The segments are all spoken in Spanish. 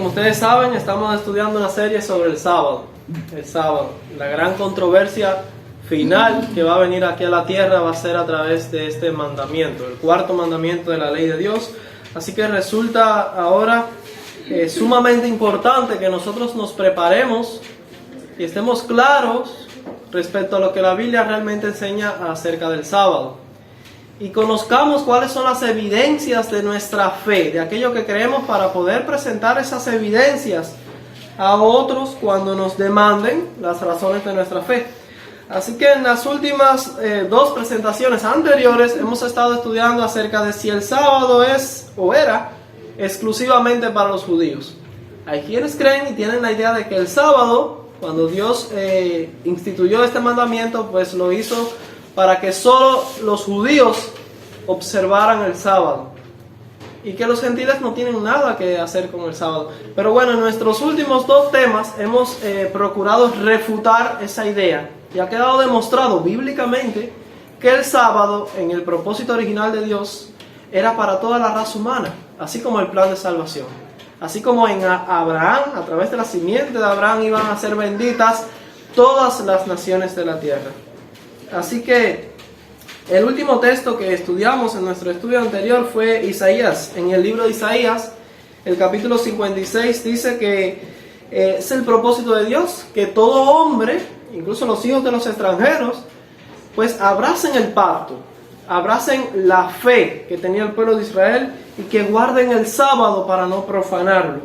ustedes saben, estamos estudiando una serie sobre el sábado, la gran controversia final que va a venir aquí a la tierra va a ser a través de este mandamiento, el cuarto mandamiento de la ley de Dios. Así que resulta ahora sumamente importante que nosotros nos preparemos y estemos claros respecto a lo que la Biblia realmente enseña acerca del sábado. Y conozcamos cuáles son las evidencias de nuestra fe, de aquello que creemos, para poder presentar esas evidencias a otros cuando nos demanden las razones de nuestra fe. Así que en las últimas dos presentaciones anteriores hemos estado estudiando acerca de si el sábado es o era exclusivamente para los judíos. Hay quienes creen y tienen la idea de que el sábado, cuando Dios instituyó este mandamiento, pues lo hizo para que solo los judíos observaran el sábado y que los gentiles no tienen nada que hacer con el sábado. Pero bueno, en nuestros últimos dos temas hemos procurado refutar esa idea y ha quedado demostrado bíblicamente que el sábado, en el propósito original de Dios, era para toda la raza humana, así como el plan de salvación. Así como en Abraham, a través de la simiente de Abraham, iban a ser benditas todas las naciones de la tierra. Así que el último texto que estudiamos en nuestro estudio anterior fue Isaías. En el libro de Isaías, el capítulo 56, dice que es el propósito de Dios que todo hombre, incluso los hijos de los extranjeros, pues abracen el pacto, abracen la fe que tenía el pueblo de Israel y que guarden el sábado para no profanarlo.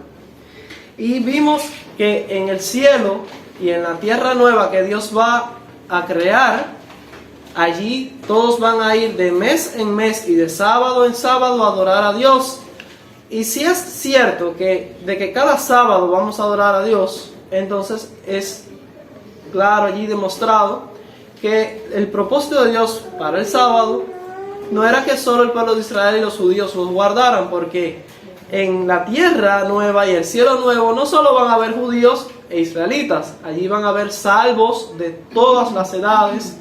Y vimos que en el cielo y en la tierra nueva que Dios va a crear, allí todos van a ir de mes en mes y de sábado en sábado a adorar a Dios. Y si es cierto que de que cada sábado vamos a adorar a Dios, entonces es claro allí demostrado que el propósito de Dios para el sábado no era que solo el pueblo de Israel y los judíos los guardaran, porque en la tierra nueva y el cielo nuevo no solo van a haber judíos e israelitas, allí van a haber salvos de todas las edades,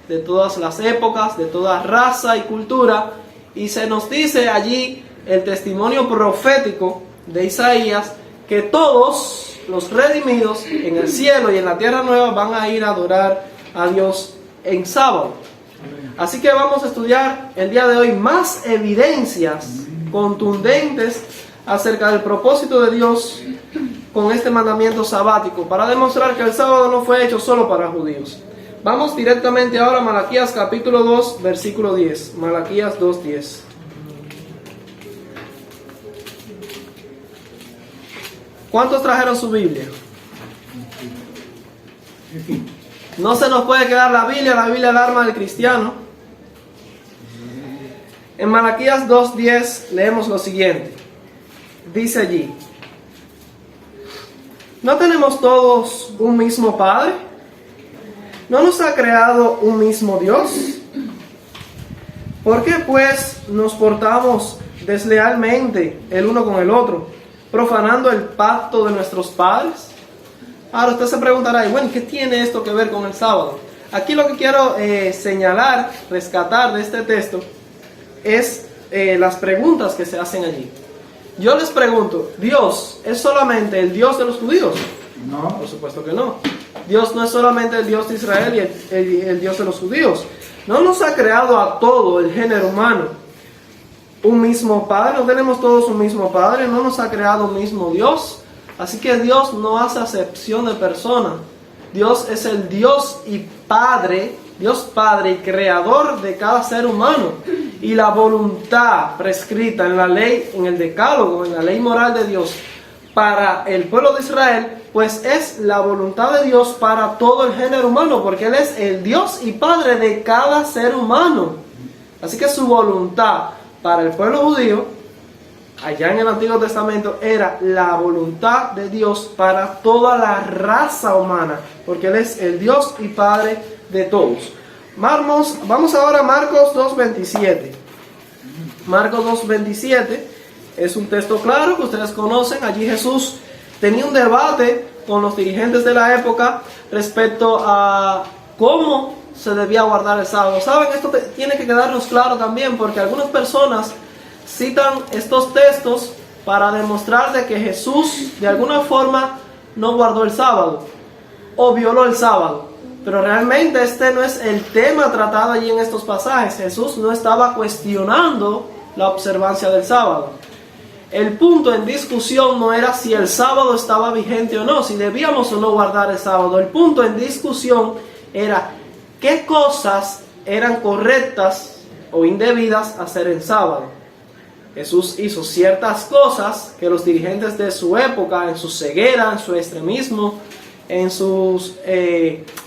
de todas las épocas, de toda raza y cultura. Y se nos dice allí el testimonio profético de Isaías que todos los redimidos en el cielo y en la tierra nueva van a ir a adorar a Dios en sábado. Así que vamos a estudiar el día de hoy más evidencias contundentes acerca del propósito de Dios con este mandamiento sabático, para demostrar que el sábado no fue hecho solo para judíos. Vamos directamente ahora a Malaquías capítulo 2, versículo 10. Malaquías 2:10. ¿Cuántos trajeron su Biblia? No se nos puede quedar la Biblia es el arma del cristiano. En Malaquías 2:10 leemos lo siguiente. Dice allí: ¿no tenemos todos un mismo Padre? ¿No nos ha creado un mismo Dios? ¿Por qué pues nos portamos deslealmente el uno con el otro, profanando el pacto de nuestros padres? Ahora usted se preguntará, bueno, ¿qué tiene esto que ver con el sábado? Aquí lo que quiero señalar, rescatar de este texto, es las preguntas que se hacen allí. Yo les pregunto, ¿Dios es solamente el Dios de los judíos? No, por supuesto que no. Dios no es solamente el Dios de Israel y el Dios de los judíos. No nos ha creado a todo el género humano un mismo Padre. No tenemos todos un mismo Padre. No nos ha creado un mismo Dios. Así que Dios no hace acepción de persona. Dios es el Dios y Padre, Dios Padre y Creador de cada ser humano. Y la voluntad prescrita en la ley, en el decálogo, en la ley moral de Dios para el pueblo de Israel, pues es la voluntad de Dios para todo el género humano, porque Él es el Dios y Padre de cada ser humano. Así que su voluntad para el pueblo judío, allá en el Antiguo Testamento, era la voluntad de Dios para toda la raza humana, porque Él es el Dios y Padre de todos. Vamos ahora a Marcos 2:27. Marcos 2:27 es un texto claro que ustedes conocen. Allí Jesús tenía un debate con los dirigentes de la época respecto a cómo se debía guardar el sábado. ¿Saben? Esto tiene que quedarnos claro también, porque algunas personas citan estos textos para demostrar de que Jesús de alguna forma no guardó el sábado o violó el sábado. Pero realmente este no es el tema tratado allí en estos pasajes. Jesús no estaba cuestionando la observancia del sábado. El punto en discusión no era si el sábado estaba vigente o no, si debíamos o no guardar el sábado. El punto en discusión era qué cosas eran correctas o indebidas hacer el sábado. Jesús hizo ciertas cosas que los dirigentes de su época, en su ceguera, en su extremismo, en sus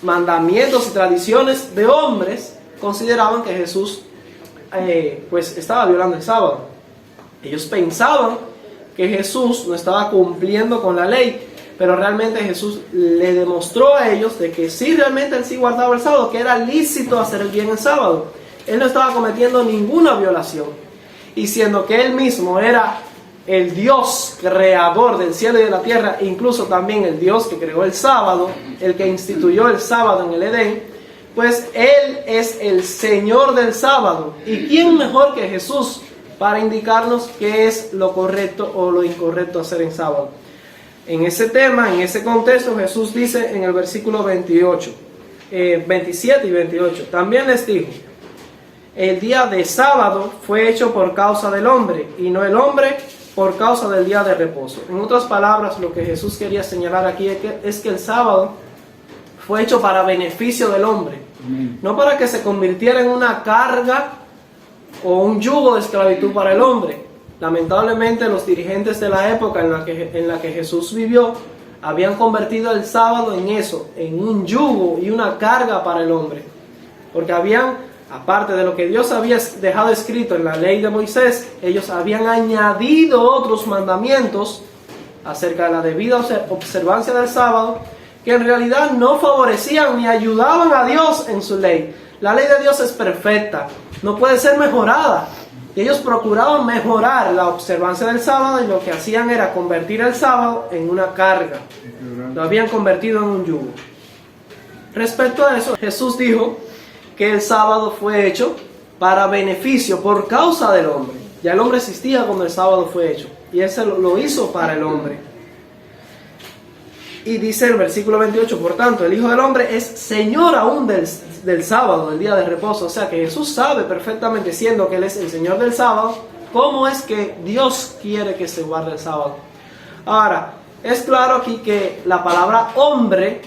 mandamientos y tradiciones de hombres, consideraban que Jesús pues estaba violando el sábado. Ellos pensaban que Jesús no estaba cumpliendo con la ley, pero realmente Jesús le demostró a ellos de que sí, realmente él sí guardaba el sábado, que era lícito hacer el bien el sábado. Él no estaba cometiendo ninguna violación. Y siendo que él mismo era el Dios creador del cielo y de la tierra, incluso también el Dios que creó el sábado, el que instituyó el sábado en el Edén, pues él es el Señor del sábado. ¿Y quién mejor que Jesús para indicarnos qué es lo correcto o lo incorrecto hacer en sábado? En ese tema, en ese contexto, Jesús dice en el versículo 27 y 28, también les dijo, el día de sábado fue hecho por causa del hombre, y no el hombre por causa del día de reposo. En otras palabras, lo que Jesús quería señalar aquí es que el sábado fue hecho para beneficio del hombre, no para que se convirtiera en una carga o un yugo de esclavitud para el hombre. Lamentablemente los dirigentes de la época en la que Jesús vivió habían convertido el sábado en eso, en un yugo y una carga para el hombre, porque habían, aparte de lo que Dios había dejado escrito en la ley de Moisés, ellos habían añadido otros mandamientos acerca de la debida observancia del sábado, que en realidad no favorecían ni ayudaban a Dios en su ley. La ley de Dios es perfecta, no puede ser mejorada. Y ellos procuraban mejorar la observancia del sábado, y lo que hacían era convertir el sábado en una carga. Lo habían convertido en un yugo. Respecto a eso, Jesús dijo que el sábado fue hecho para beneficio, por causa del hombre. Ya el hombre existía cuando el sábado fue hecho, y Él lo hizo para el hombre. Y dice el versículo 28, por tanto, el Hijo del Hombre es Señor aún del sábado, del día de reposo. O sea que Jesús sabe perfectamente, siendo que Él es el Señor del sábado, cómo es que Dios quiere que se guarde el sábado. Ahora, es claro aquí que la palabra hombre,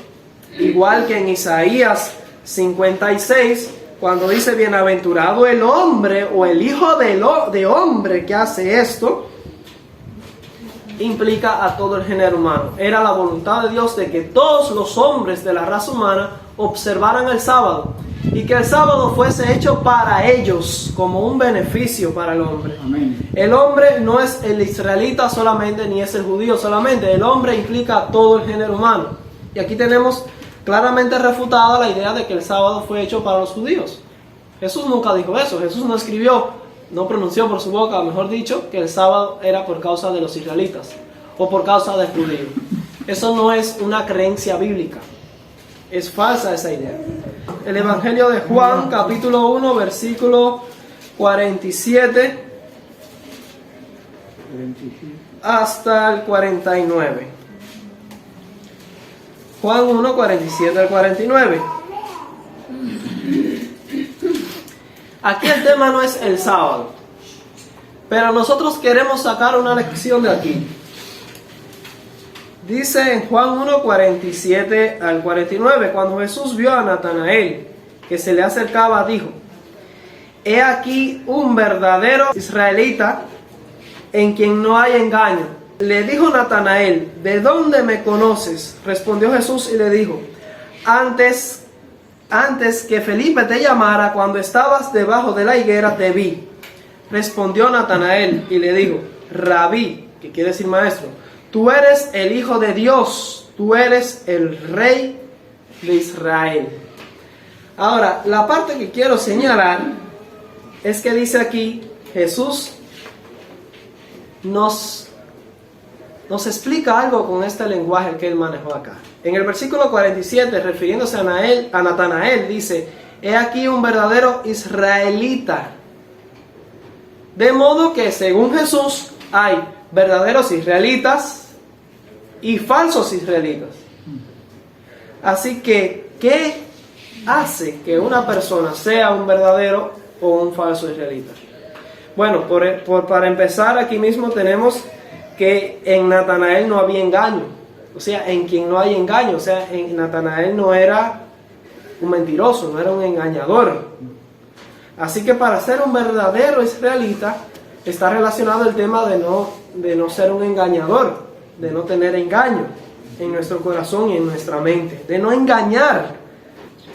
igual que en Isaías 56, cuando dice bienaventurado el hombre o el hijo de hombre que hace esto, implica a todo el género humano. Era la voluntad de Dios de que todos los hombres de la raza humana observaran el sábado, y que el sábado fuese hecho para ellos como un beneficio para el hombre. Amén. El hombre no es el israelita solamente, ni es el judío solamente. El hombre implica a todo el género humano. Y aquí tenemos claramente refutada la idea de que el sábado fue hecho para los judíos. Jesús nunca dijo eso. Jesús no escribió, no pronunció por su boca, mejor dicho, que el sábado era por causa de los israelitas o por causa del judío. Eso no es una creencia bíblica. Es falsa esa idea. El Evangelio de Juan, capítulo 1, versículo 47 hasta el 49. Juan 1, 47 al 49. Aquí el tema no es el sábado, pero nosotros queremos sacar una lección de aquí. Dice en Juan 1, 47 al 49, cuando Jesús vio a Natanael que se le acercaba, dijo: he aquí un verdadero israelita en quien no hay engaño. Le dijo Natanael: ¿de dónde me conoces? Respondió Jesús y le dijo: antes que Felipe te llamara, cuando estabas debajo de la higuera, te vi. Respondió Natanael y le dijo: Rabí, que quiere decir maestro, tú eres el Hijo de Dios, tú eres el Rey de Israel. Ahora, la parte que quiero señalar es que dice aquí, Jesús nos explica algo con este lenguaje que él manejó acá. En el versículo 47, refiriéndose a Natanael, dice: he aquí un verdadero israelita. De modo que según Jesús hay verdaderos israelitas y falsos israelitas. Así que, ¿qué hace que una persona sea un verdadero o un falso israelita? Bueno, para empezar, aquí mismo tenemos que en Natanael no había engaño. O sea, en quien no hay engaño. O sea, en Natanael no era un mentiroso, no era un engañador. Así que para ser un verdadero israelita está relacionado el tema de no ser un engañador, de no tener engaño en nuestro corazón y en nuestra mente, de no engañar.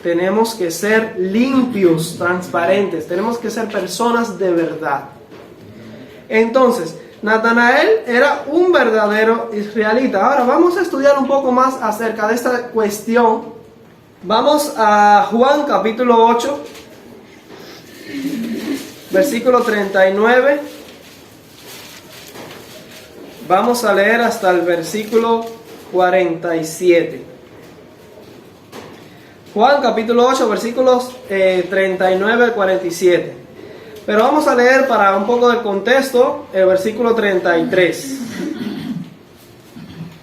Tenemos que ser limpios, transparentes, tenemos que ser personas de verdad. Entonces, Natanael era un verdadero israelita. Ahora vamos a estudiar un poco más acerca de esta cuestión. Vamos a Juan capítulo 8, versículo 39. Vamos a leer hasta el versículo 47. Juan capítulo 8, versículos 39 al 47. Pero vamos a leer para un poco de contexto el versículo 33.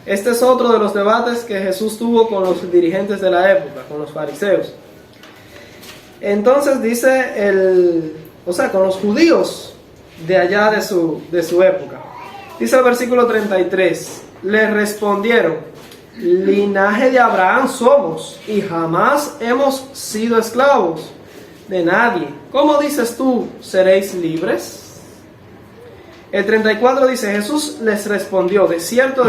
Este es otro de los debates que Jesús tuvo con los dirigentes de la época, con los fariseos. Entonces dice con los judíos de allá de su época. Dice el versículo 33, le respondieron, linaje de Abraham somos y jamás hemos sido esclavos de nadie. ¿Cómo dices tú, seréis libres? El 34 dice, Jesús les respondió, de cierto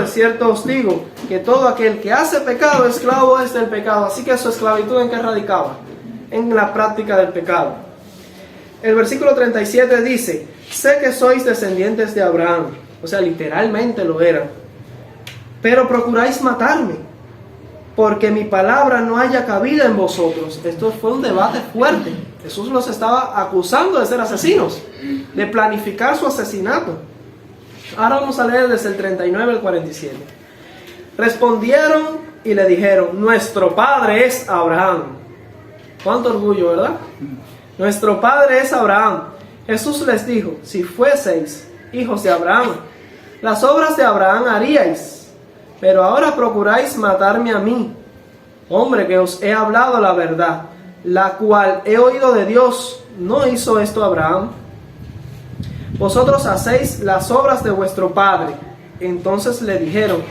os digo, que todo aquel que hace pecado, esclavo es del pecado. Así que su esclavitud, ¿en qué radicaba? En la práctica del pecado. El versículo 37 dice, sé que sois descendientes de Abraham. O sea, literalmente lo eran. Pero procuráis matarme, porque mi palabra no haya cabida en vosotros. Esto fue un debate fuerte. Jesús los estaba acusando de ser asesinos, de planificar su asesinato. Ahora vamos a leer desde el 39 al 47. Respondieron y le dijeron, nuestro padre es Abraham. Cuánto orgullo, ¿verdad? Nuestro padre es Abraham. Jesús les dijo, si fueseis hijos de Abraham, las obras de Abraham haríais. Pero ahora procuráis matarme a mí, hombre que os he hablado la verdad, la cual he oído de Dios. ¿No hizo esto Abraham? Vosotros hacéis las obras de vuestro padre. Entonces le dijeron,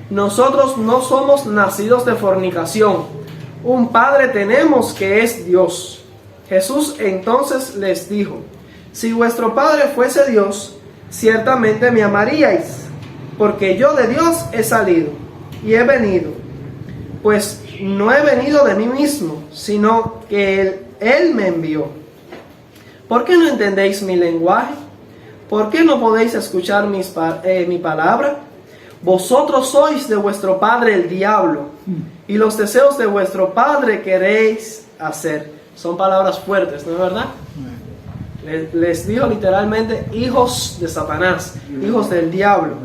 nosotros no somos nacidos de fornicación. Un padre tenemos que es Dios. Jesús entonces les dijo, si vuestro padre fuese Dios, ciertamente me amaríais, porque yo de Dios he salido y he venido, pues no he venido de mí mismo, sino que Él me envió. ¿Por qué no entendéis mi lenguaje? ¿Por qué no podéis escuchar mi palabra? Vosotros sois de vuestro padre el diablo, y los deseos de vuestro padre queréis hacer. Son palabras fuertes, ¿no es verdad? Les dijo literalmente hijos de Satanás, hijos del diablo.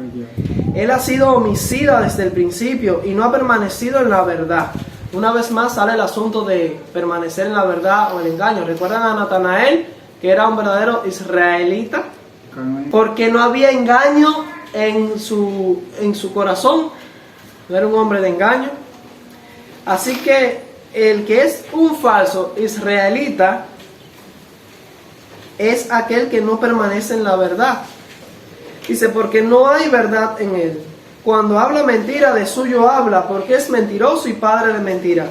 Él ha sido homicida desde el principio y no ha permanecido en la verdad. Una vez más sale el asunto de permanecer en la verdad o el engaño. ¿Recuerdan a Natanael, que era un verdadero israelita? Porque no había engaño en su corazón. No era un hombre de engaño. Así que el que es un falso israelita es aquel que no permanece en la verdad. Dice, porque no hay verdad en él. Cuando habla mentira, de suyo habla, porque es mentiroso y padre de mentira.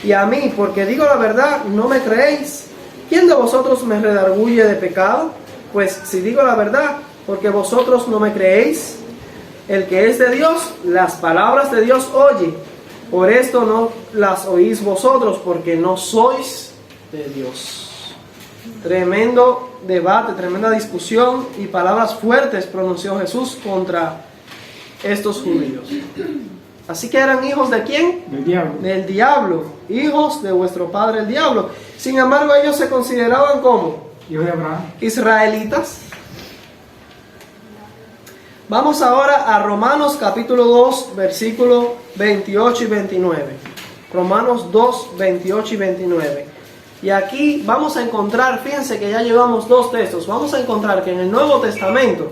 Y a mí, porque digo la verdad, no me creéis. ¿Quién de vosotros me redarguye de pecado? Pues si digo la verdad, porque vosotros no me creéis. El que es de Dios, las palabras de Dios oye. Por esto no las oís vosotros, porque no sois de Dios. Tremendo debate, tremenda discusión y palabras fuertes pronunció Jesús contra estos judíos. Así que eran hijos de ¿quién? Del diablo. Del diablo, hijos de vuestro padre el diablo. Sin embargo, ellos se consideraban como Hijos de Abraham. israelitas. Vamos ahora a Romanos capítulo 2, versículo 28 y 29. Romanos 2, 28 y 29. Y aquí vamos a encontrar, fíjense que ya llevamos dos textos, vamos a encontrar que en el Nuevo Testamento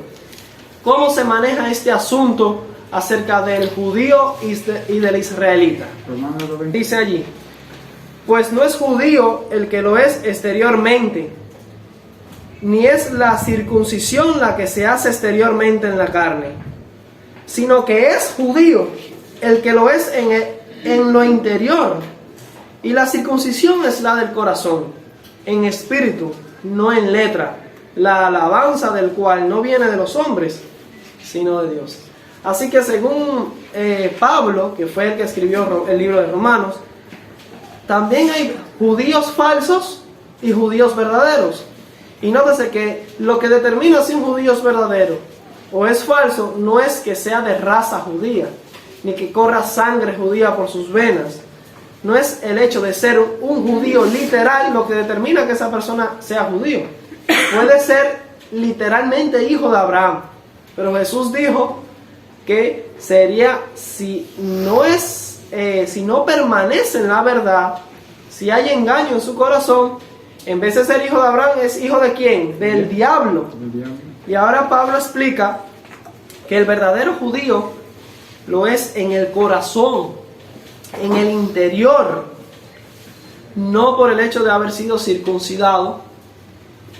¿Cómo se maneja este asunto acerca del judío y del israelita? Dice allí: pues no es judío el que lo es exteriormente, ni es la circuncisión la que se hace exteriormente en la carne, sino que es judío el que lo es en lo interior. Y la circuncisión es la del corazón, en espíritu, no en letra, la alabanza del cual no viene de los hombres, sino de Dios. Así que según Pablo, que fue el que escribió el libro de Romanos, también hay judíos falsos y judíos verdaderos. Y nótese que lo que determina si un judío es verdadero o es falso no es que sea de raza judía, ni que corra sangre judía por sus venas. No es el hecho de ser un judío literal lo que determina que esa persona sea judío. Puede ser literalmente hijo de Abraham, pero Jesús dijo que sería, si no permanece en la verdad, si hay engaño en su corazón, en vez de ser hijo de Abraham, es hijo de ¿quién? Del diablo. Y ahora Pablo explica que el verdadero judío lo es en el corazón, en el interior, no por el hecho de haber sido circuncidado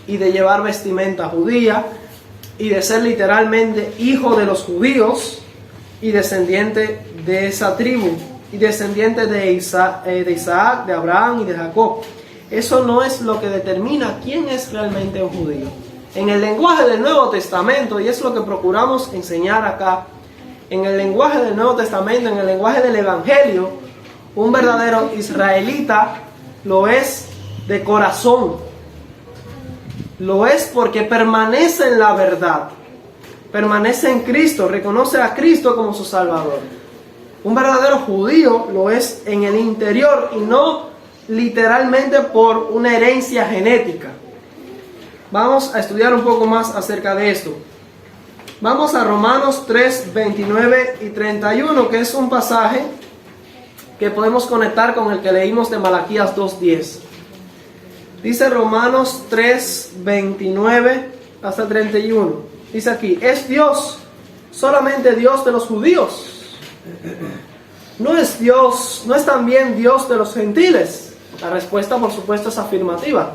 y de llevar vestimenta judía y de ser literalmente hijo de los judíos y descendiente de esa tribu y descendiente de Isaac, de Abraham y de Jacob. Eso no es lo que determina quién es realmente un judío. En el lenguaje del Nuevo Testamento, y es lo que procuramos enseñar acá, en el lenguaje del Nuevo Testamento, en el lenguaje del Evangelio, un verdadero israelita lo es de corazón. Lo es porque permanece en la verdad, permanece en Cristo, reconoce a Cristo como su Salvador. Un verdadero judío lo es en el interior y no literalmente por una herencia genética. Vamos a estudiar un poco más acerca de esto. Vamos a Romanos 3, 29 y 31, que es un pasaje que podemos conectar con el que leímos de Malaquías 2:10. Dice Romanos 3, 29 hasta 31. Dice aquí: ¿es Dios solamente Dios de los judíos? ¿No es también Dios de los gentiles? La respuesta, por supuesto, es afirmativa.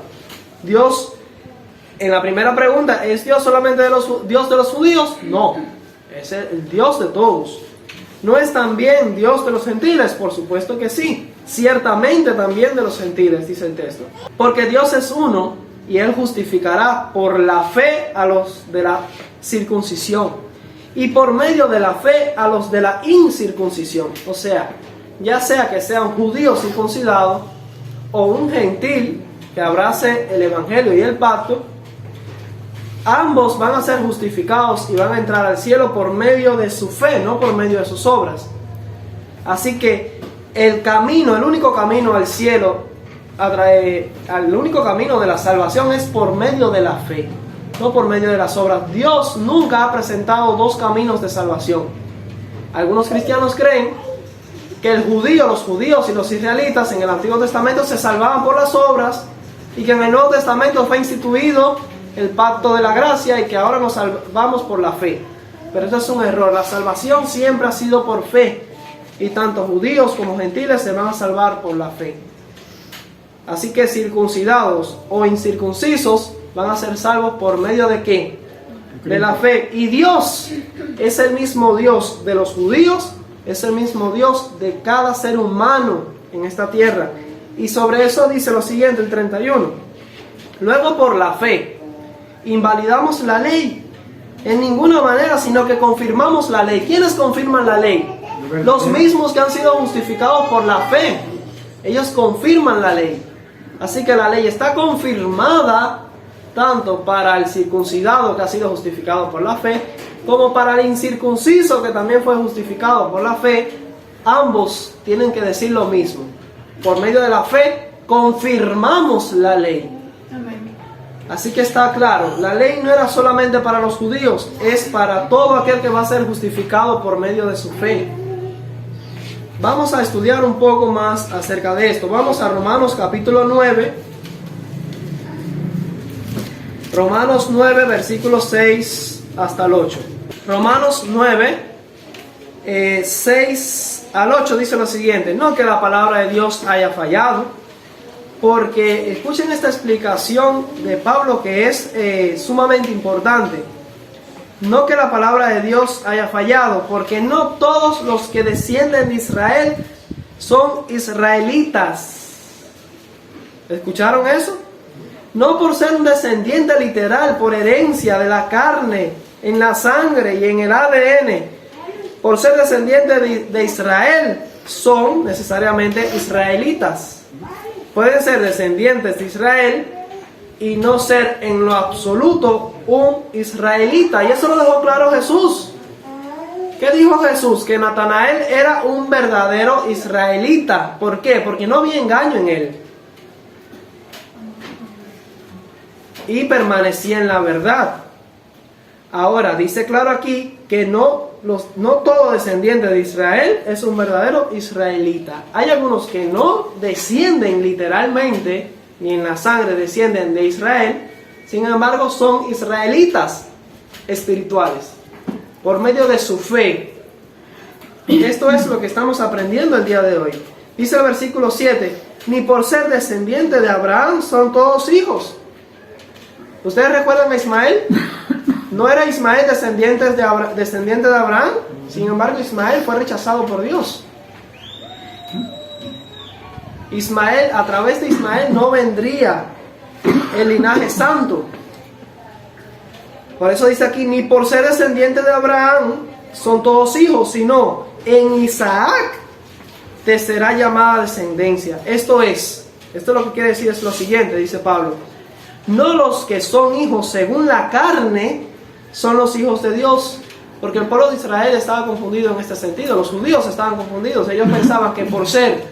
Dios, en la primera pregunta, ¿es Dios solamente Dios de los judíos? No, es el Dios de todos. ¿No es también Dios de los gentiles? Por supuesto que sí, ciertamente también de los gentiles, dice el texto. Porque Dios es uno y Él justificará por la fe a los de la circuncisión y por medio de la fe a los de la incircuncisión. O sea, ya sea que sea un judío circuncidado o un gentil que abrace el evangelio y el pacto, ambos van a ser justificados y van a entrar al cielo por medio de su fe, no por medio de sus obras. Así que el único camino al cielo, el único camino de la salvación es por medio de la fe, no por medio de las obras. Dios nunca ha presentado dos caminos de salvación. Algunos cristianos creen que los judíos y los israelitas en el Antiguo Testamento se salvaban por las obras y que en el Nuevo Testamento fue instituido el pacto de la gracia y que ahora nos salvamos por la fe. Pero eso es un error. La salvación siempre ha sido por fe y tanto judíos como gentiles se van a salvar por la fe. Así que circuncidados o incircuncisos van a ser salvos por medio de ¿qué? De la fe. Y Dios es el mismo Dios de los judíos, es el mismo Dios de cada ser humano en esta tierra. Y sobre eso dice lo siguiente, el 31. Luego por la fe invalidamos la ley en ninguna manera, sino que confirmamos la ley. ¿Quiénes confirman la ley? Los mismos que han sido justificados por la fe. Ellos confirman la ley. Así que la ley está confirmada tanto para el circuncidado que ha sido justificado por la fe, como para el incircunciso que también fue justificado por la fe. Ambos tienen que decir lo mismo. Por medio de la fe confirmamos la ley. Así que está claro, la ley no era solamente para los judíos, es para todo aquel que va a ser justificado por medio de su fe. Vamos a estudiar un poco más acerca de esto. Vamos a Romanos capítulo 9. Romanos 9, versículos 6 hasta el 8. Romanos 9, 6 al 8 dice lo siguiente: no que la palabra de Dios haya fallado, porque escuchen esta explicación de Pablo que es sumamente importante. No que la palabra de Dios haya fallado, porque no todos los que descienden de Israel son israelitas. ¿Escucharon eso? No por ser un descendiente literal, por herencia de la carne, en la sangre y en el ADN, por ser descendiente de Israel, son necesariamente israelitas. Pueden ser descendientes de Israel y no ser en lo absoluto un israelita. Y eso lo dejó claro Jesús. ¿Qué dijo Jesús? Que Natanael era un verdadero israelita. ¿Por qué? Porque no había engaño en él. Y permanecía en la verdad. Ahora, dice claro aquí que no todo descendiente de Israel es un verdadero israelita. Hay algunos que no descienden literalmente, ni en la sangre descienden de Israel, sin embargo son israelitas espirituales, por medio de su fe. Y esto es lo que estamos aprendiendo el día de hoy. Dice el versículo 7, ni por ser descendiente de Abraham son todos hijos. ¿Ustedes recuerdan a Ismael? ¿No era Ismael descendiente de Abraham? Sin embargo, Ismael fue rechazado por Dios. Ismael, a través de Ismael no vendría el linaje santo. Por eso dice aquí, ni por ser descendiente de Abraham son todos hijos, sino en Isaac te será llamada descendencia. Esto es lo que quiere decir es lo siguiente, dice Pablo. No los que son hijos según la carne son los hijos de Dios, porque el pueblo de Israel estaba confundido en este sentido. Los judíos estaban confundidos. Ellos pensaban que por ser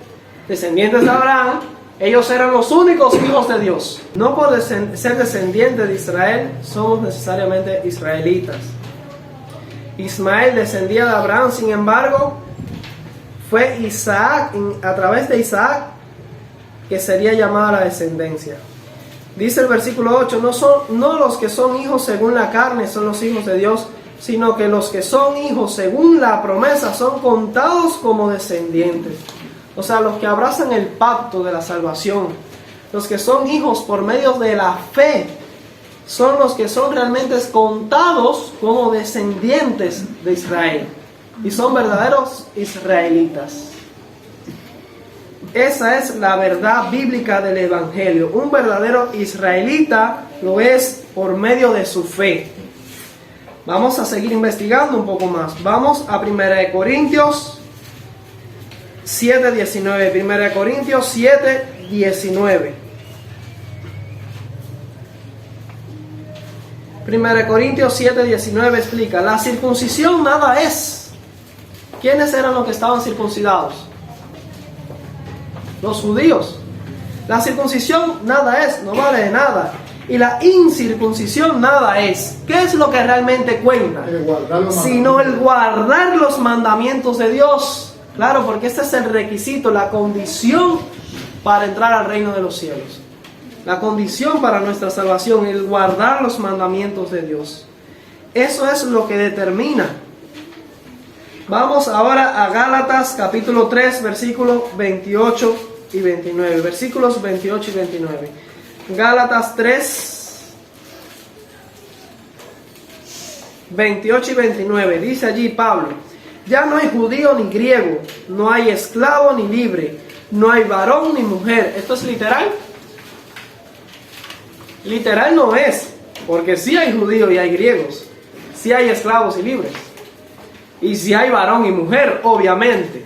descendientes de Abraham, ellos eran los únicos hijos de Dios. No por ser descendientes de Israel somos necesariamente israelitas. Ismael descendía de Abraham, sin embargo, fue Isaac, a través de Isaac, que sería llamada la descendencia. Dice el versículo 8, no los que son hijos según la carne son los hijos de Dios, sino que los que son hijos según la promesa son contados como descendientes. O sea, los que abrazan el pacto de la salvación, los que son hijos por medio de la fe, son los que son realmente contados como descendientes de Israel. Y son verdaderos israelitas. Esa es la verdad bíblica del Evangelio. Un verdadero israelita lo es por medio de su fe. Vamos a seguir investigando un poco más. Vamos a 1 Corintios 7:19. 1 Corintios 7:19. 1 Corintios 7:19 explica: la circuncisión nada es. ¿Quiénes eran los que estaban circuncidados? Los judíos. La circuncisión nada es, no vale de nada. Y la incircuncisión nada es. ¿Qué es lo que realmente cuenta? Sino el guardar los mandamientos de Dios. Claro, porque este es el requisito, la condición para entrar al reino de los cielos. La condición para nuestra salvación, el guardar los mandamientos de Dios. Eso es lo que determina. Vamos ahora a Gálatas capítulo 3, versículos 28 y 29. Versículos 28 y 29. Gálatas 3, 28 y 29. Dice allí Pablo: ya no hay judío ni griego, no hay esclavo ni libre, no hay varón ni mujer. ¿Esto es literal? Literal no es, porque sí hay judíos y hay griegos, sí hay esclavos y libres, y sí hay varón y mujer, obviamente.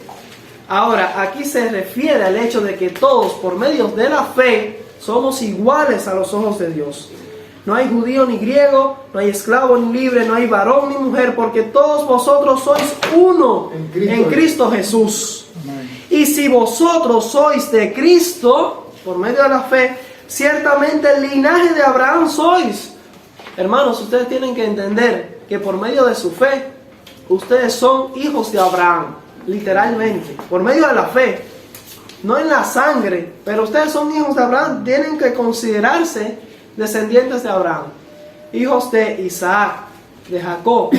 Ahora, aquí se refiere al hecho de que todos, por medio de la fe, somos iguales a los ojos de Dios. No hay judío ni griego, no hay esclavo ni libre, no hay varón ni mujer, porque todos vosotros sois uno en Cristo Jesús. Amén. Y si vosotros sois de Cristo, por medio de la fe, ciertamente el linaje de Abraham sois. Hermanos, ustedes tienen que entender que por medio de su fe, ustedes son hijos de Abraham, literalmente, por medio de la fe, no en la sangre, pero ustedes son hijos de Abraham, tienen que considerarse descendientes de Abraham, hijos de Isaac, de Jacob,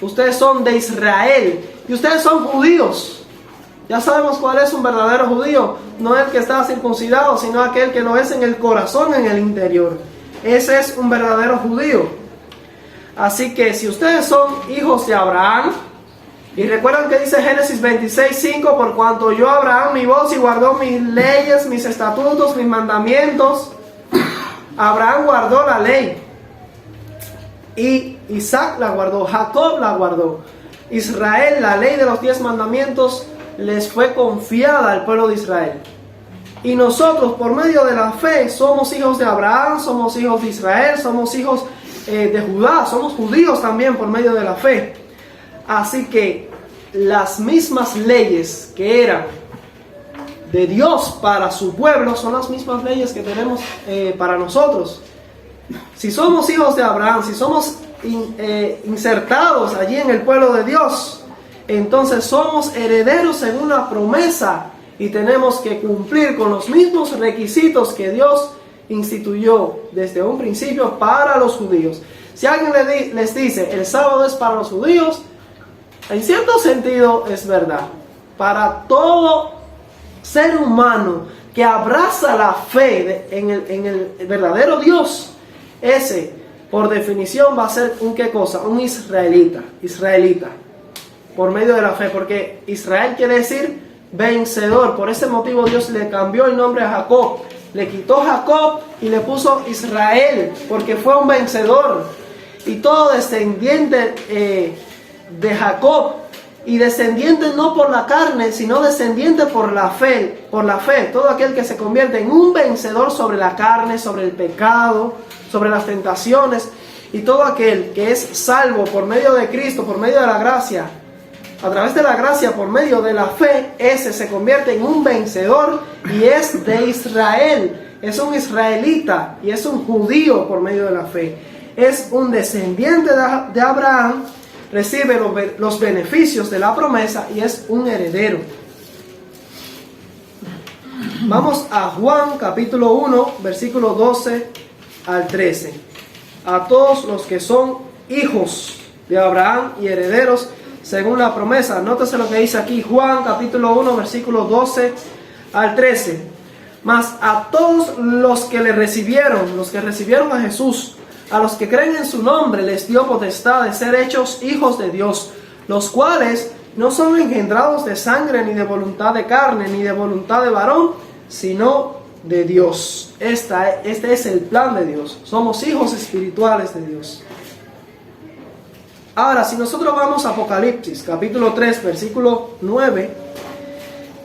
ustedes son de Israel y ustedes son judíos. Ya sabemos cuál es un verdadero judío, no el que está circuncidado, sino aquel que lo es en el corazón, en el interior. Ese es un verdadero judío. Así que si ustedes son hijos de Abraham, y recuerdan que dice Génesis 26:5, por cuanto oyó Abraham mi voz y guardó mis leyes, mis estatutos, mis mandamientos. Abraham guardó la ley. Y Isaac la guardó, Jacob la guardó. Israel, la ley de los 10 mandamientos, les fue confiada al pueblo de Israel. Y nosotros, por medio de la fe, somos hijos de Abraham, somos hijos de Israel, somos hijos de Judá, somos judíos también por medio de la fe. Así que las mismas leyes que eran de Dios para su pueblo son las mismas leyes que tenemos para nosotros. Si somos hijos de Abraham, si somos insertados allí en el pueblo de Dios, entonces somos herederos según la promesa y tenemos que cumplir con los mismos requisitos que Dios instituyó desde un principio para los judíos. Si alguien les dice el sábado es para los judíos, en cierto sentido es verdad. Para todo ser humano que abraza la fe en el verdadero Dios, ese por definición va a ser un ¿qué cosa? Un israelita, por medio de la fe, porque Israel quiere decir vencedor. Por ese motivo Dios le cambió el nombre a Jacob, le quitó Jacob y le puso Israel, porque fue un vencedor. Y todo descendiente de Jacob, y descendiente no por la carne, sino descendiente por la fe, todo aquel que se convierte en un vencedor sobre la carne, sobre el pecado, sobre las tentaciones, y todo aquel que es salvo por medio de Cristo, por medio de la gracia, a través de la gracia, por medio de la fe, ese se convierte en un vencedor y es de Israel, es un israelita y es un judío por medio de la fe, es un descendiente de Abraham, recibe los beneficios de la promesa y es un heredero. Vamos a Juan capítulo 1, versículo 12 al 13. A todos los que son hijos de Abraham y herederos según la promesa. Nótese lo que dice aquí Juan capítulo 1, versículo 12 al 13. Mas a todos los que le recibieron, los que recibieron a Jesús, a los que creen en su nombre, les dio potestad de ser hechos hijos de Dios, los cuales no son engendrados de sangre, ni de voluntad de carne, ni de voluntad de varón, sino de Dios. Este es el plan de Dios. Somos hijos espirituales de Dios. Ahora, si nosotros vamos a Apocalipsis, capítulo 3, versículo 9,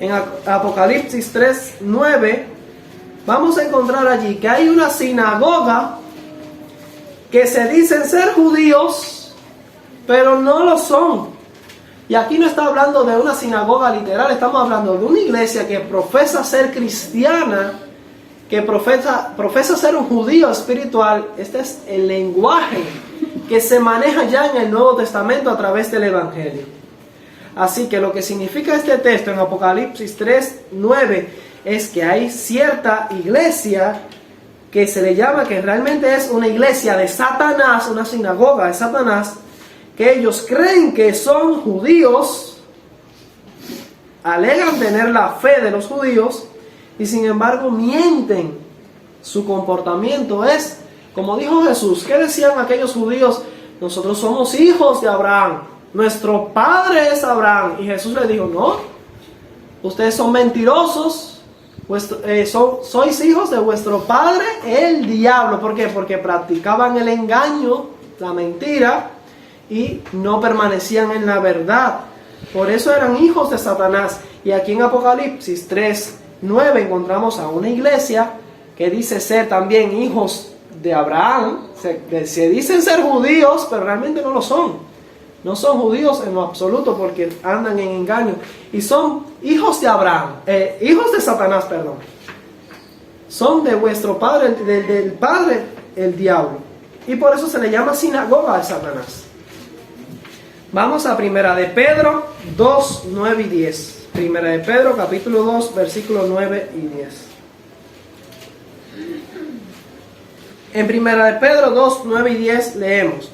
en Apocalipsis 3, 9, vamos a encontrar allí que hay una sinagoga que se dicen ser judíos, pero no lo son. Y aquí no está hablando de una sinagoga literal, estamos hablando de una iglesia que profesa ser cristiana, que profesa ser un judío espiritual. Este es el lenguaje que se maneja ya en el Nuevo Testamento a través del Evangelio. Así que lo que significa este texto en Apocalipsis 3, 9 es que hay cierta iglesia que se le llama, que realmente es una iglesia de Satanás, una sinagoga de Satanás, que ellos creen que son judíos, alegan tener la fe de los judíos, y sin embargo mienten. Su comportamiento es, como dijo Jesús, ¿qué decían aquellos judíos? Nosotros somos hijos de Abraham, nuestro padre es Abraham. Y Jesús les dijo, no, ustedes son mentirosos, sois hijos de vuestro padre el diablo. ¿Por qué? Porque practicaban el engaño, la mentira, y no permanecían en la verdad. Por eso eran hijos de Satanás. Y aquí en Apocalipsis 3, 9 encontramos a una iglesia que dice ser también hijos de Abraham. Se dicen ser judíos, pero realmente no lo son. No son judíos en lo absoluto, porque andan en engaño. Y son hijos de Abraham, hijos de Satanás, perdón. Son de vuestro padre, del padre, el diablo. Y por eso se le llama sinagoga de Satanás. Vamos a Primera de Pedro 2, 9 y 10. Primera de Pedro, capítulo 2, versículos 9 y 10. En Primera de Pedro 2, 9 y 10 leemos: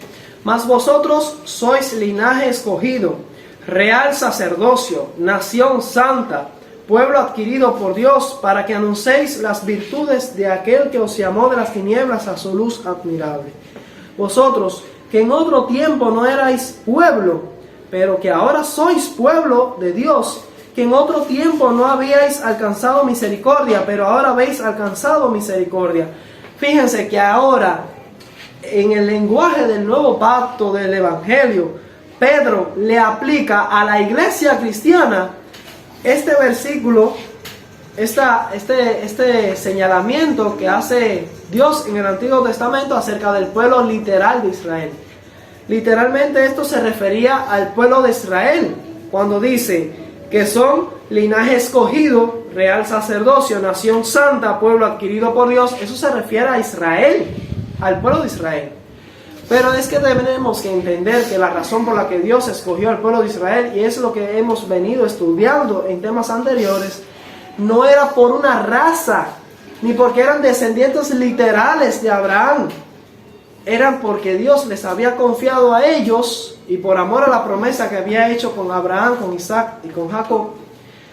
Mas vosotros sois linaje escogido, real sacerdocio, nación santa, pueblo adquirido por Dios, para que anunciéis las virtudes de aquel que os llamó de las tinieblas a su luz admirable. Vosotros, que en otro tiempo no erais pueblo, pero que ahora sois pueblo de Dios, que en otro tiempo no habíais alcanzado misericordia, pero ahora habéis alcanzado misericordia. Fíjense que ahora, en el lenguaje del nuevo pacto del Evangelio, Pedro le aplica a la iglesia cristiana este versículo, este señalamiento que hace Dios en el Antiguo Testamento acerca del pueblo literal de Israel. Literalmente esto se refería al pueblo de Israel, cuando dice que son linaje escogido, real sacerdocio, nación santa, pueblo adquirido por Dios. Eso se refiere a Israel, al pueblo de Israel. Pero es que tenemos que entender que la razón por la que Dios escogió al pueblo de Israel, y es lo que hemos venido estudiando en temas anteriores, no era por una raza, ni porque eran descendientes literales de Abraham. Eran porque Dios les había confiado a ellos, y por amor a la promesa que había hecho con Abraham, con Isaac y con Jacob,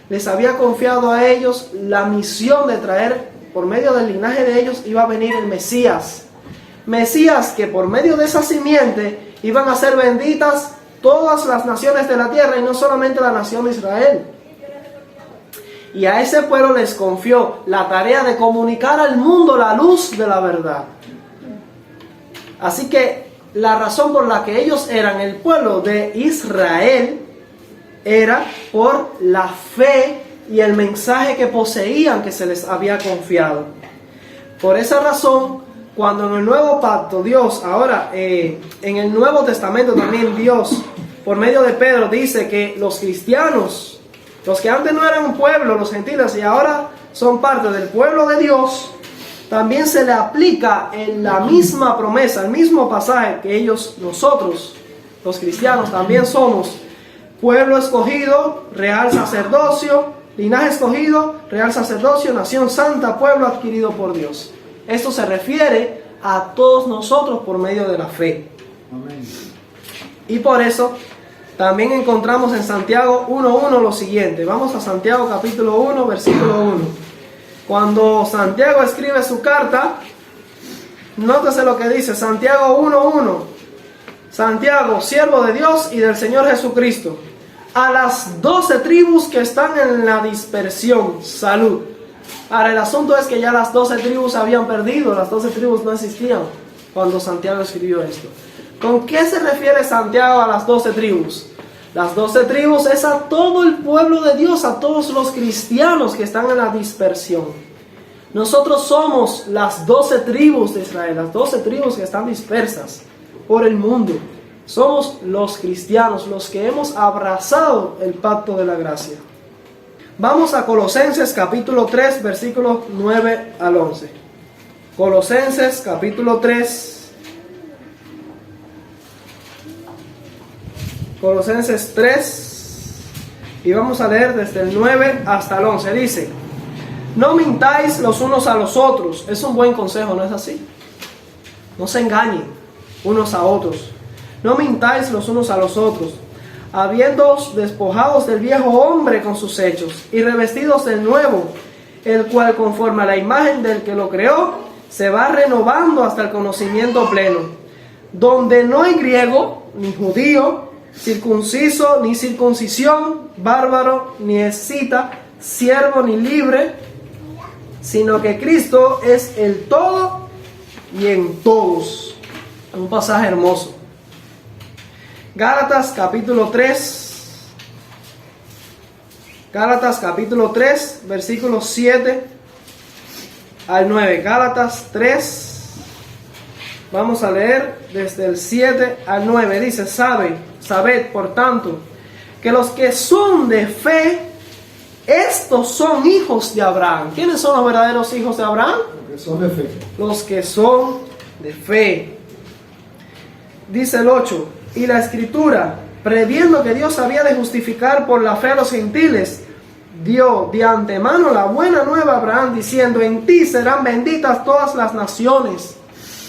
les había confiado a ellos la misión de traer, por medio del linaje de ellos, iba a venir el Mesías. Mesías que por medio de esa simiente iban a ser benditas todas las naciones de la tierra, y no solamente la nación de Israel. Y a ese pueblo les confió la tarea de comunicar al mundo la luz de la verdad. Así que la razón por la que ellos eran el pueblo de Israel era por la fe y el mensaje que poseían, que se les había confiado. Por esa razón, cuando en el nuevo pacto Dios, ahora en el Nuevo Testamento también Dios, por medio de Pedro, dice que los cristianos, los que antes no eran un pueblo, los gentiles, y ahora son parte del pueblo de Dios, también se le aplica en la misma promesa, el mismo pasaje que ellos, nosotros, los cristianos, también somos pueblo escogido, real sacerdocio, linaje escogido, real sacerdocio, nación santa, pueblo adquirido por Dios. Esto se refiere a todos nosotros por medio de la fe. Amén. Y por eso también encontramos en Santiago 1:1 lo siguiente. Vamos a Santiago capítulo 1, versículo 1. Cuando Santiago escribe su carta, nótese lo que dice Santiago 1:1. Santiago, siervo de Dios y del Señor Jesucristo, a las 12 tribus que están en la dispersión, salud. Ahora el asunto es que ya las 12 tribus habían perdido, las 12 tribus no existían cuando Santiago escribió esto. ¿Con qué se refiere Santiago a las 12 tribus? Las 12 tribus es a todo el pueblo de Dios, a todos los cristianos que están en la dispersión. Nosotros somos las 12 tribus de Israel, las 12 tribus que están dispersas por el mundo. Somos los cristianos, los que hemos abrazado el pacto de la gracia. Vamos a Colosenses capítulo 3, versículos 9 al 11. Colosenses capítulo 3. Colosenses 3. Y vamos a leer desde el 9 hasta el 11. Dice: no mintáis los unos a los otros. Es un buen consejo, ¿no es así? No se engañen unos a otros. No mintáis los unos a los otros, habiéndoos despojados del viejo hombre con sus hechos, y revestidos del nuevo, el cual conforme a la imagen del que lo creó, se va renovando hasta el conocimiento pleno, donde no hay griego, ni judío, circunciso, ni circuncisión, bárbaro, ni escita, siervo, ni libre, sino que Cristo es el todo y en todos. Un pasaje hermoso. Gálatas capítulo 3. Gálatas capítulo 3, versículos 7 al 9. Gálatas 3. Vamos a leer desde el 7 al 9. Dice: sabed, por tanto, que los que son de fe, estos son hijos de Abraham. ¿Quiénes son los verdaderos hijos de Abraham? Los que son de fe. Los que son de fe. Dice el 8: y la Escritura, previendo que Dios había de justificar por la fe a los gentiles, dio de antemano la buena nueva a Abraham, diciendo: en ti serán benditas todas las naciones.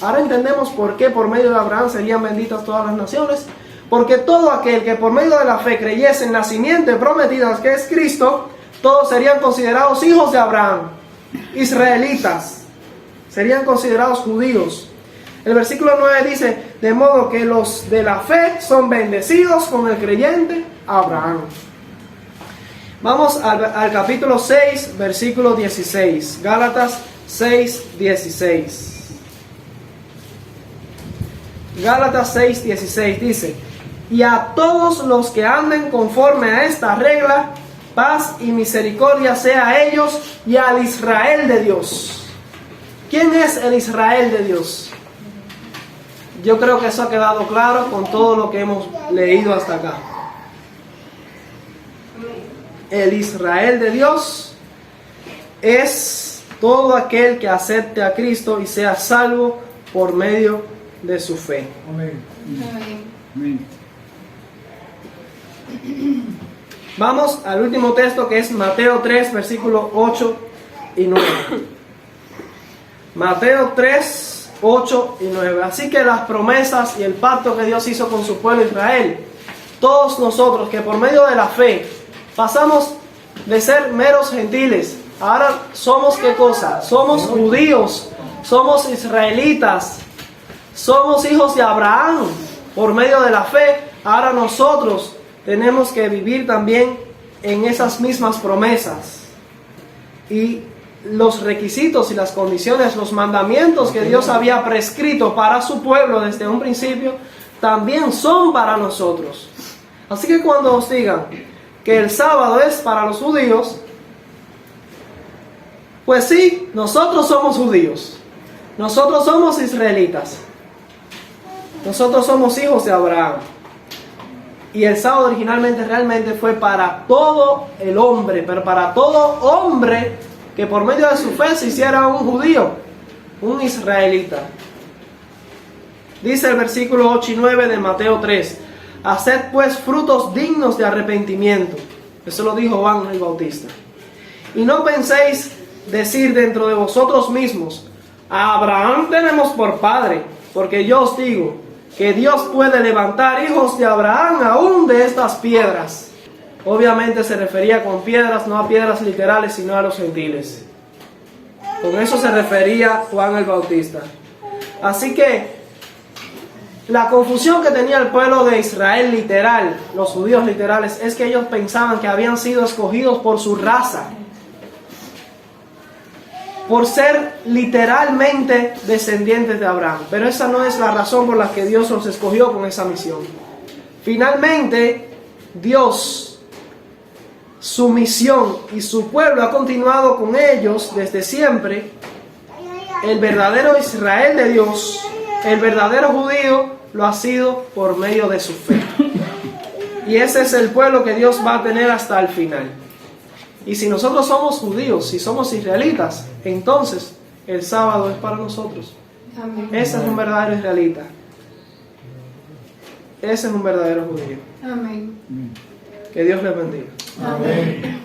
Ahora entendemos por qué por medio de Abraham serían benditas todas las naciones. Porque todo aquel que por medio de la fe creyese en la simiente prometida, que es Cristo, todos serían considerados hijos de Abraham, israelitas, serían considerados judíos. El versículo 9 dice, de modo que los de la fe son bendecidos con el creyente Abraham. Vamos al capítulo 6, versículo 16. Gálatas 6, 16. Gálatas 6, 16 dice, y a todos los que anden conforme a esta regla, paz y misericordia sea a ellos y al Israel de Dios. ¿Quién es el Israel de Dios? Yo creo que eso ha quedado claro con todo lo que hemos leído hasta acá. El Israel de Dios es todo aquel que acepte a Cristo y sea salvo por medio de su fe. Amén. Amén. Vamos al último texto, que es Mateo 3, versículos 8 y 9. Mateo 3, 8 y 9. Así que las promesas y el pacto que Dios hizo con su pueblo Israel, todos nosotros que por medio de la fe pasamos de ser meros gentiles, ahora somos ¿qué cosa? Somos judíos, somos israelitas, somos hijos de Abraham por medio de la fe. Ahora nosotros tenemos que vivir también en esas mismas promesas. Y los requisitos y las condiciones, los mandamientos que Dios había prescrito para su pueblo desde un principio, también son para nosotros. Así que cuando os digan que el sábado es para los judíos, pues sí, nosotros somos judíos, nosotros somos israelitas, nosotros somos hijos de Abraham. Y el sábado originalmente realmente fue para todo el hombre, pero para todo hombre que por medio de su fe se hiciera un judío, un israelita. Dice el versículo 8 y 9 de Mateo 3, haced pues frutos dignos de arrepentimiento. Eso lo dijo Juan el Bautista. Y no penséis decir dentro de vosotros mismos, a Abraham tenemos por padre, porque yo os digo que Dios puede levantar hijos de Abraham aún de estas piedras. Obviamente se refería con piedras, no a piedras literales, sino a los gentiles. Con eso se refería Juan el Bautista. Así que la confusión que tenía el pueblo de Israel literal, los judíos literales, es que ellos pensaban que habían sido escogidos por su raza, por ser literalmente descendientes de Abraham. Pero esa no es la razón por la que Dios los escogió con esa misión. Finalmente, Dios, su misión y su pueblo ha continuado con ellos desde siempre. El verdadero Israel de Dios, el verdadero judío, lo ha sido por medio de su fe. Y ese es el pueblo que Dios va a tener hasta el final. Y si nosotros somos judíos, si somos israelitas, entonces el sábado es para nosotros. Amén. Ese es un verdadero israelita. Ese es un verdadero judío. Amén. Que Dios les bendiga. Amén.